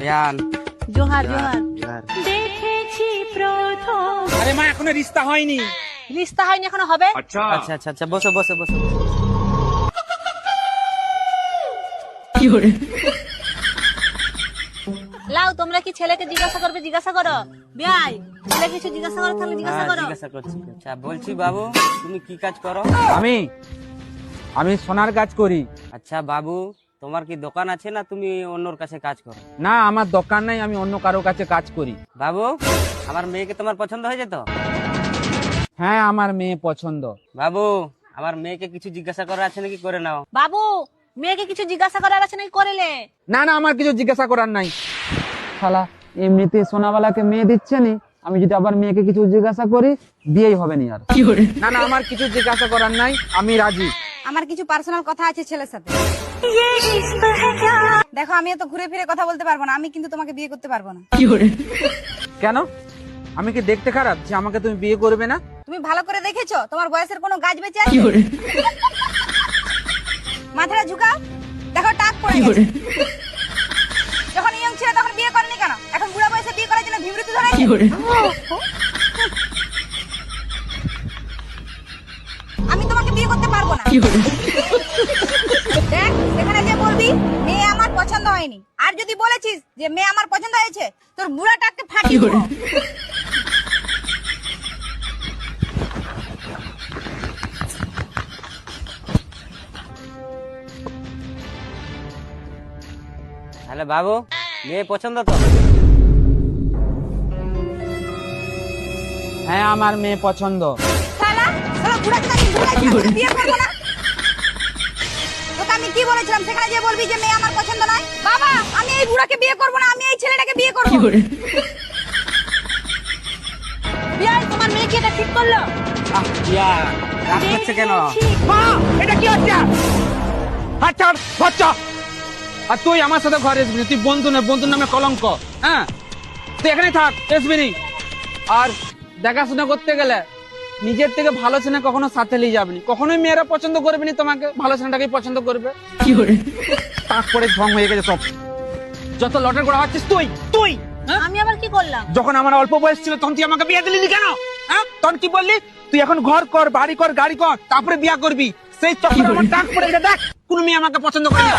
বেয়ান জোহার জোহার। জোহার। দেখেছি প্রথম। আরে মা এখনো রিস্তা হয়নি। রিস্তা হয়নি এখনো হবে? আচ্ছা আচ্ছা আচ্ছা বসো বসো বসো। লাও তোমরা কি ছেলেকে জিজ্ঞাসা করবে? জিজ্ঞাসা করো। বিয়াই ছেলে কিছু জিজ্ঞাসা করো তাহলে জিজ্ঞাসা হ্যাঁ, করো। জিজ্ঞাসা করছি। আচ্ছা বলছি বাবু তুমি কি কাজ করো? আমি সোনার কাজ করি। আচ্ছা বাবু তোমার কি দোকান আছে না তুমি অন্যর কাছে কাজ করো? না আমার দোকান নাই, আমি অন্য কারো কাছে কাজ করি। বাবু আমার মেয়েকে তোমার পছন্দ হয়েছে তো? হ্যাঁ আমার মেয়ে পছন্দ। বাবু আমার মেয়েকে কিছু জিজ্ঞাসা করার আছে নাকি করে নাও। বাবু মেয়েকে কিছু জিজ্ঞাসা করার আছে নাকি করেলে? না না আমার কিছু জিজ্ঞাসা করার নাই। শালা এমনিতে সোনাওয়ালাকে মেয়ে দিচ্ছে নি, আমি যদি আবার মেয়েকে কিছু জিজ্ঞাসা করি বিয়েই হবে না আর। না না আমার কিছু জিজ্ঞাসা করার নাই, আমি রাজি। আমার কিছু পার্সোনাল কথা আছে ছেলের সাথে। দেখো আমি এত ঘুরে ফিরে কথা বলতে পারবো না, আমি কিন্তু তোমাকে বিয়ে করতে পারবো না। কেন? আমি কি দেখতে খারাপ যে আমাকে তুমি বিয়ে করবে না? তুমি ভালো করে দেখেছো তোমার বয়সের কোনো গাছ বেঁচে আছে? মাথাটা ঝুঁকাও, দেখো টাক পড়ে গেছে। যখন ইয়ং ছিল তখন বিয়ে করেনি কেন? এখন বুড়া বয়সে বিয়ে করার জন্য বিবৃতি ধরেছে। আমি তোমাকে বিয়ে করতে পারবো না। দেখ সেখানে যে বলবি মেয়ে আমার পছন্দ হয়নি, আর যদি বলেছিস যে মেয়ে আমার পছন্দ হয়েছে তোর বুড়া টাককে ফাটিয়ে দেবো। তাহলে বাবু মেয়ে পছন্দ তো? হ্যাঁ আমার মেয়ে পছন্দ। শালা শালা বুড়াকে আমি বিয়ে করবো না। তোকে আমি কি বলেছিলাম সেখানে যে বলবি যে মেয়ে আমার পছন্দ নয়? বাবা আমি এই বুড়াকে বিয়ে করবো না, আমি এই ছেলেটাকে বিয়ে করবো। বিয়াই তোমার মেয়ে কি এটা ঠিক করলো? ইয়া রাগ করছে কেন? মা এটা কি হচ্ছে? আচ্ছা বাচ্চা আর তুই আমার সাথে ঘরে আসবি না, তুই বন্ধু না, বন্ধুর নামে কলঙ্ক। হ্যাঁ তুই এখানে থাক, আসবি নি। আর দেখাশোনা করতে গেলে নিজের থেকে ভালো ছেলে কখনো সাথে নিয়ে যাবি, কখনোই মেয়েরা পছন্দ করবে না তোমাকে, ভালো ছেলেটাকেই পছন্দ করবে। তারপরে ঢং হয়ে গেছে সব, যত লটের করা হচ্ছিস তুই তুই হ্যাঁ? আমি আবার কি করলাম? যখন আমার অল্প বয়স ছিল তখন তুই আমাকে বিয়ে দিলি নি কেন? হ্যাঁ তখন কি বললি? তুই এখন ঘর কর, বাড়ি কর, গাড়ি কর, তারপরে বিয়ে করবি। সেই চক্করে আমার টাক পড়ে গেছে। দেখ কোন মেয়ে আমাকে পছন্দ করে না।